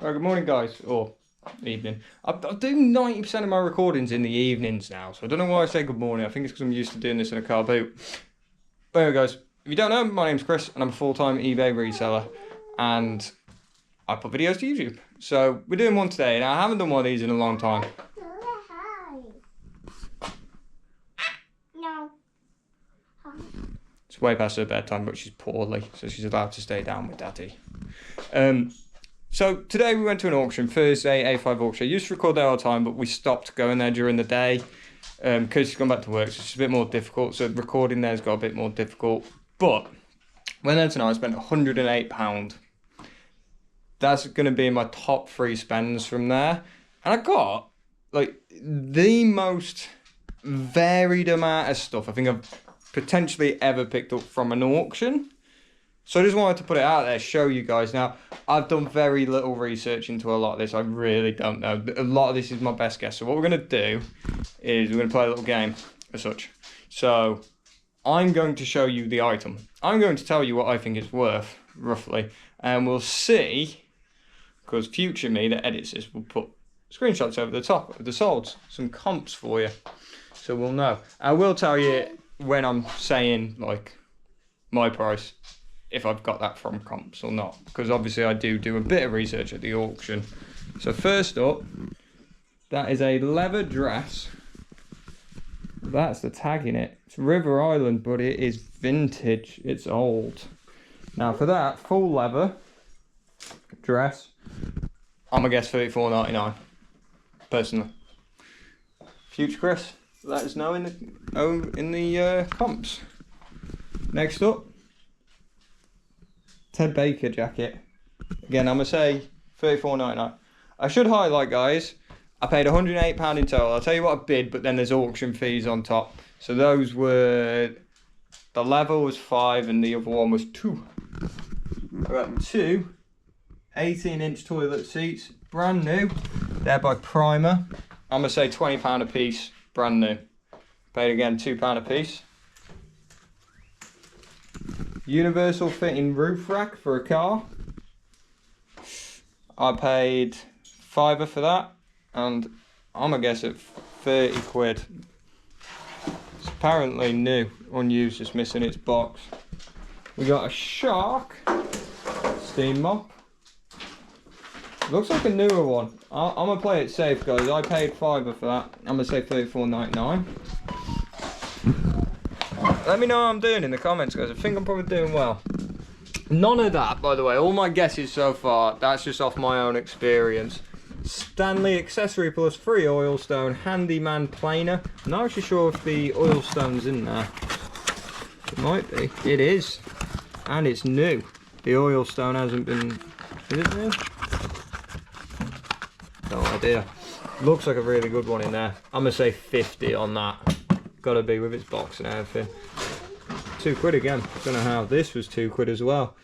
Right, good morning, guys, or evening. I do 90% of my recordings in the evenings now, so I don't know why I say good morning. I think it's because I'm used to doing this in a car boot. But anyway, guys, if you don't know, my name's Chris, and I'm a full-time eBay reseller, and I put videos to YouTube. So we're doing one today, and I haven't done one of these in a long time. No. It's way past her bedtime, but she's poorly, so she's allowed to stay down with Daddy. So today we went to an auction, Thursday A5 auction. I used to record there all the time, but we stopped going there during the day because she's gone back to work, so it's a bit more difficult. So recording there's got a bit more difficult. But went there tonight, I spent £108. That's going to be in my top 3 spends from there. And I got like the most varied amount of stuff I think I've potentially ever picked up from an auction. So I just wanted to put it out there, show you guys. Now, I've done very little research into a lot of this. I really don't know. A lot of this is my best guess. So what we're going to do is we're going to play a little game as such. So I'm going to show you the item. I'm going to tell you what I think it's worth, roughly. And we'll see, because future me that edits this will put screenshots over the top of the solds. Some comps for you. So we'll know. I will tell you when I'm saying, like, my price, if I've got that from comps or not, because obviously I do a bit of research at the auction. So first up, that is a leather dress. That's the tag in it. It's River Island, but it is vintage. It's old. Now for that full leather dress, I'm gonna guess $34.99 personally. Future Chris, let us know in the comps. Next up, Ted Baker jacket. Again, I'm going to say $34.99. I should highlight, guys, I paid £108 in total. I'll tell you what I bid, but then there's auction fees on top. So those were, the leather was 5 and the other one was 2. I got 2 18-inch toilet seats, brand new. They're by Primer. I'm going to say £20 a piece, brand new. Paid again £2 a piece. Universal fitting roof rack for a car. I paid £5 for that, and I'm gonna guess at 30 quid. It's apparently new, unused, just missing its box. We got a Shark steam mop. Looks like a newer one. I'm gonna play it safe, guys. I paid £5 for that. I'm gonna say $34.99. Let me know how I'm doing in the comments, guys. I think I'm probably doing well. None of that, by the way, all my guesses so far, that's just off my own experience. Stanley Accessory Plus free oil stone handyman planer. I'm not actually sure if the oil stone's in there. It might be. It is. And it's new. The oil stone hasn't been... Is it new? No idea. Looks like a really good one in there. I'm going to say 50 on that. Gotta be with its box and everything. £2 again. Don't know how. This was £2 as well.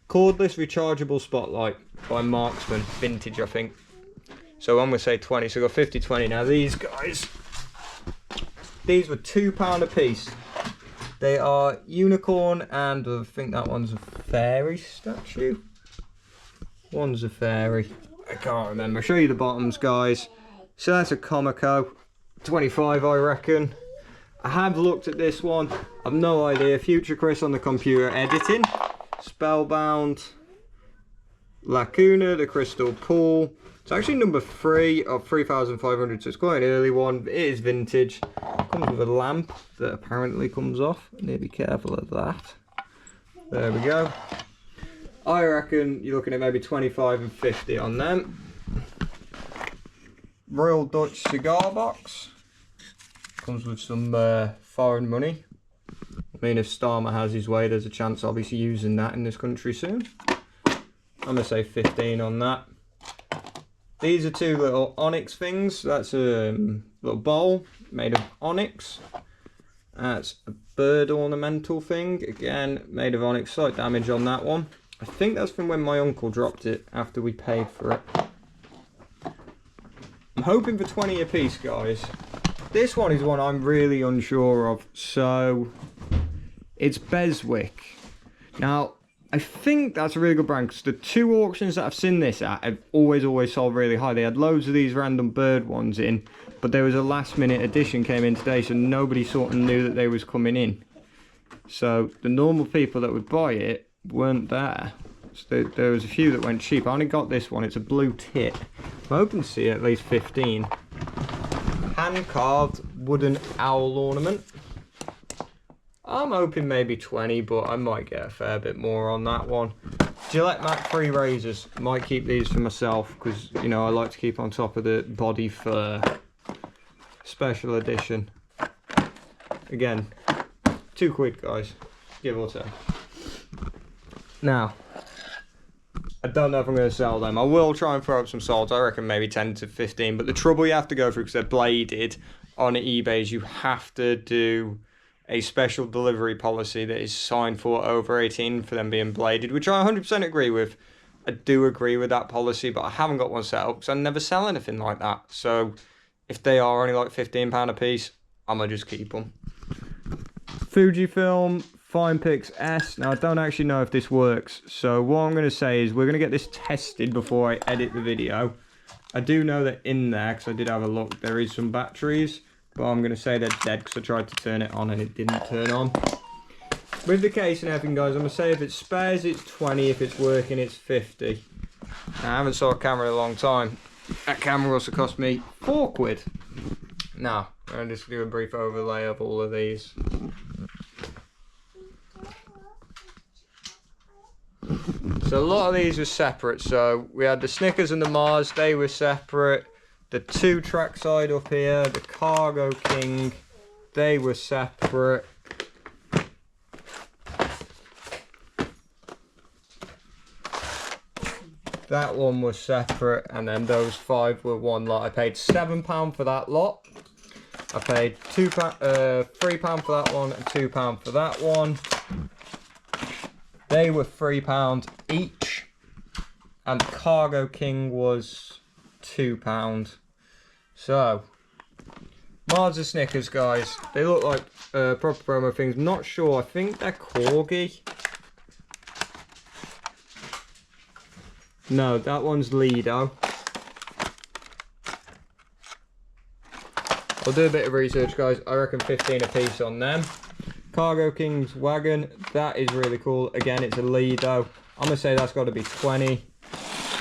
Cordless rechargeable spotlight by Marksman, vintage I think. So I'm gonna say 20. So I got 50, 20. Now these guys, these were £2 a piece. They are unicorn, and I think that one's a fairy statue. One's a fairy. I can't remember. I'll show you the bottoms, guys. So that's a Comico, 25 I reckon. I have looked at this one, I've no idea. Future Chris on the computer editing. Spellbound. Lacuna, the Crystal Pool. It's actually number 3 of 3,500, so it's quite an early one. It is vintage. Comes with a lamp that apparently comes off. I need to be careful of that. There we go. I reckon you're looking at maybe 25 and 50 on them. Royal Dutch cigar box. Comes with some foreign money. I mean, if Starmer has his way, there's a chance I'll be using that in this country soon. I'm going to say 15 on that. These are 2 little onyx things. That's a little bowl made of onyx. That's a bird ornamental thing. Again, made of onyx. Slight damage on that one. I think that's from when my uncle dropped it after we paid for it. I'm hoping for 20 a piece, guys. This one is one I'm really unsure of. So, it's Beswick. Now, I think that's a really good brand, because the 2 auctions that I've seen this at have always sold really high. They had loads of these random bird ones in, but there was a last minute edition came in today, so nobody sort of knew that they was coming in. So the normal people that would buy it weren't there. So there was a few that went cheap. I only got this one. It's a blue tit. I'm hoping to see at least 15. Hand carved wooden owl ornament. I'm hoping maybe 20, but I might get a fair bit more on that one. Gillette Mac 3 razors. Might keep these for myself, because, you know, I like to keep on top of the body fur. Special edition. Again, £2, guys, give or take. Now, I don't know if I'm going to sell them. I will try and throw up some salt. I reckon maybe 10 to 15. But the trouble you have to go through, because they're bladed on eBay, is you have to do a special delivery policy that is signed for over 18 for them being bladed, which I 100% agree with. I do agree with that policy, but I haven't got one set up because I never sell anything like that. So if they are only like £15 a piece, I'm going to just keep them. Fujifilm FinePix S. Now, I don't actually know if this works, so what I'm going to say is we're going to get this tested before I edit the video. I do know that in there, because I did have a look, there is some batteries, but I'm going to say they're dead because I tried to turn it on and it didn't turn on. With the case and everything, guys, I'm going to say if it spares, it's 20. If it's working, it's 50. Now, I haven't saw a camera in a long time. That camera also cost me £4. Now, I'm going to just do a brief overlay of all of these. So a lot of these were separate. So we had the Snickers and the Mars, they were separate. The 2 trackside up here, the Cargo King, they were separate. That one was separate, and then those 5 were one lot. I paid £7 for that lot. I paid £3 for that one and £2 for that one. They were £3 each, and the Cargo King was £2. So, Mars and Snickers, guys, they look like proper promo things. Not sure, I think they're Corgi. No, that one's Lido. I'll do a bit of research, guys. I reckon 15 a piece on them. Cargo King's wagon, that is really cool. Again, it's a Lido. I'm going to say that's got to be 20.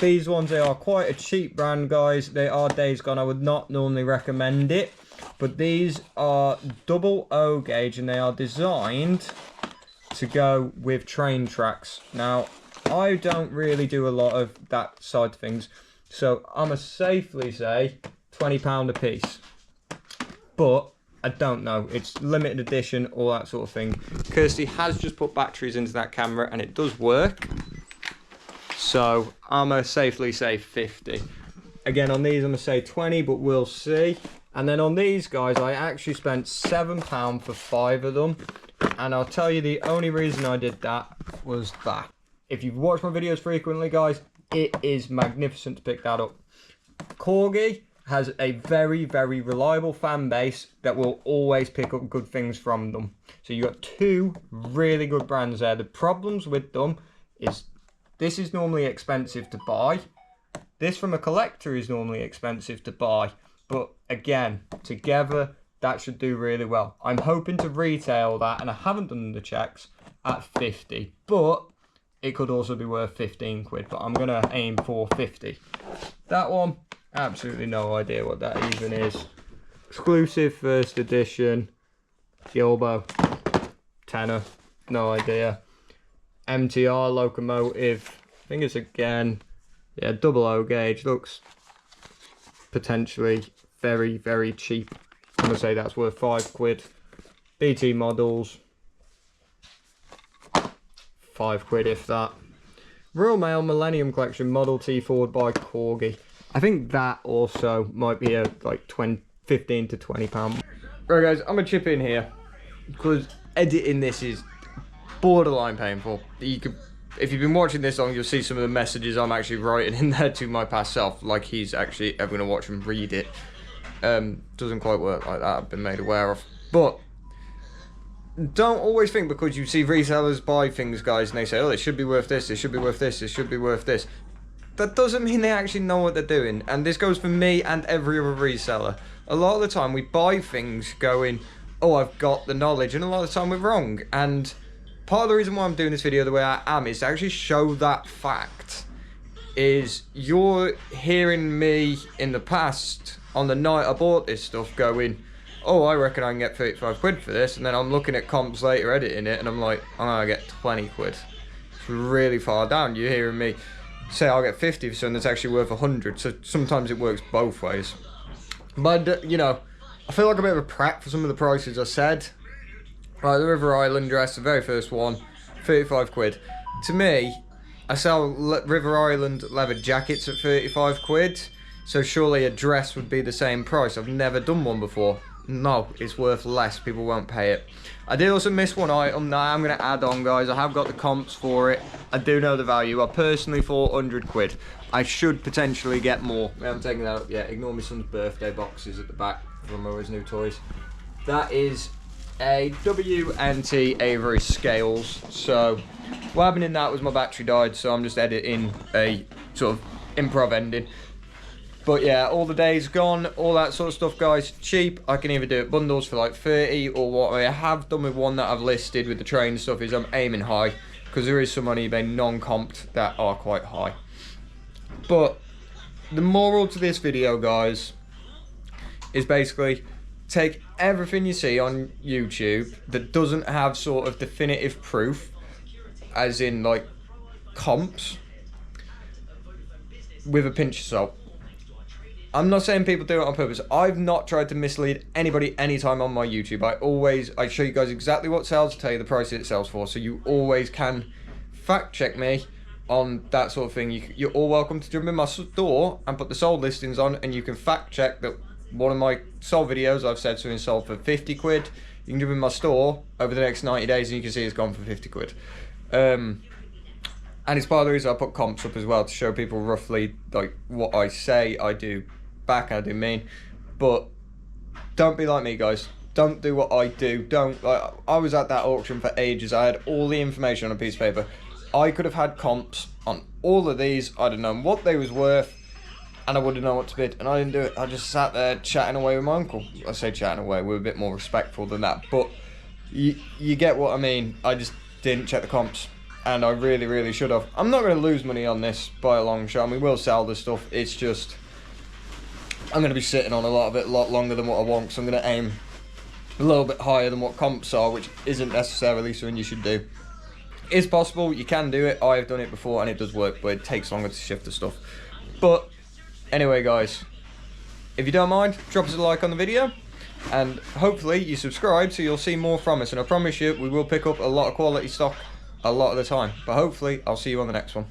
These ones, they are quite a cheap brand, guys. They are Days Gone. I would not normally recommend it. But these are double O gauge, and they are designed to go with train tracks. Now, I don't really do a lot of that side of things. So, I'm going to safely say £20 a piece. But I don't know, it's limited edition, all that sort of thing. Kirsty has just put batteries into that camera and it does work. So I'm going to safely say 50. Again, on these I'm going to say 20, but we'll see. And then on these, guys, I actually spent £7 for 5 of them. And I'll tell you the only reason I did that was that. If you've watched my videos frequently, guys, it is magnificent to pick that up. Corgi has a very, very reliable fan base that will always pick up good things from them. So you've got 2 really good brands there. The problems with them is this is normally expensive to buy. This from a collector is normally expensive to buy. But again, together, that should do really well. I'm hoping to retail that, and I haven't done the checks, at 50. But it could also be worth £15, but I'm going to aim for 50. That one, absolutely no idea what that even is. Exclusive first edition. Gilbo. Tenner. No idea. MTR locomotive. I think it's again. Yeah, double O gauge. Looks potentially very, very cheap. I'm going to say that's worth £5. BT models. £5 if that. Royal Mail Millennium Collection Model T forward by Corgi. I think that also might be a like 15 to £20. Right, guys, I'm gonna chip in here because editing this is borderline painful. If you've been watching this long, you'll see some of the messages I'm actually writing in there to my past self, like he's actually ever gonna watch and read it. Doesn't quite work like that. I've been made aware of, but don't always think because you see resellers buy things, guys, and they say, oh, it should be worth this, it should be worth this, it should be worth this. That doesn't mean they actually know what they're doing. And this goes for me and every other reseller. A lot of the time we buy things going, oh, I've got the knowledge, and a lot of the time we're wrong. And part of the reason why I'm doing this video the way I am is to actually show that fact. Is you're hearing me in the past, on the night I bought this stuff, going, oh, I reckon I can get 35 quid for this, and then I'm looking at comps later editing it, and I'm like, I'm gonna get 20 quid. It's really far down. You're hearing me say I'll get 50 for something that's actually worth 100, so sometimes it works both ways. But, you know, I feel like a bit of a prat for some of the prices I said. Right, the River Island dress, the very first one, 35 quid. To me, I sell River Island leather jackets at 35 quid, so surely a dress would be the same price. I've never done one before. No, it's worth less. People won't pay it. I did also miss one item that I'm going to add on, guys. I have got the comps for it. I do know the value. I personally thought 100 quid. I should potentially get more. We haven't taken that up yet. Ignore my son's birthday boxes at the back from his new toys. That is a WNT Avery Scales. So what happened in that was my battery died, so I'm just editing a sort of improv ending. But yeah, all the days gone, all that sort of stuff, guys. Cheap. I can either do it bundles for like 30, or what I have done with one that I've listed with the train stuff is I'm aiming high, because there is some on eBay non-comped that are quite high. But the moral to this video, guys, is basically take everything you see on YouTube that doesn't have sort of definitive proof, as in like comps, with a pinch of salt. I'm not saying people do it on purpose. I've not tried to mislead anybody anytime on my YouTube. I show you guys exactly what sells, tell you the price it sells for, so you always can fact check me on that sort of thing. You're all welcome to jump in my store and put the sold listings on, and you can fact check that one of my sold videos I've said something sold for 50 quid. You can jump in my store over the next 90 days and you can see it's gone for 50 quid. And it's part of the reason I put comps up as well, to show people roughly like what I say I do back, I do mean. But don't be like me, guys. Don't do what I do. Don't, like, I was at that auction for ages. I had all the information on a piece of paper. I could have had comps on all of these. I'd have known what they was worth, and I would have known what to bid, and I didn't do it. I just sat there chatting away with my uncle. I say chatting away, we're a bit more respectful than that, but you get what I mean. I just didn't check the comps, and I really, really should have. I'm not going to lose money on this by a long shot. We will sell this stuff. It's just, I'm going to be sitting on a lot of it a lot longer than what I want, so I'm going to aim a little bit higher than what comps are, which isn't necessarily something you should do. It's possible, you can do it. I've done it before and it does work, but it takes longer to shift the stuff. But anyway, guys, if you don't mind, drop us a like on the video, and hopefully you subscribe so you'll see more from us. And I promise you, we will pick up a lot of quality stock a lot of the time. But hopefully, I'll see you on the next one.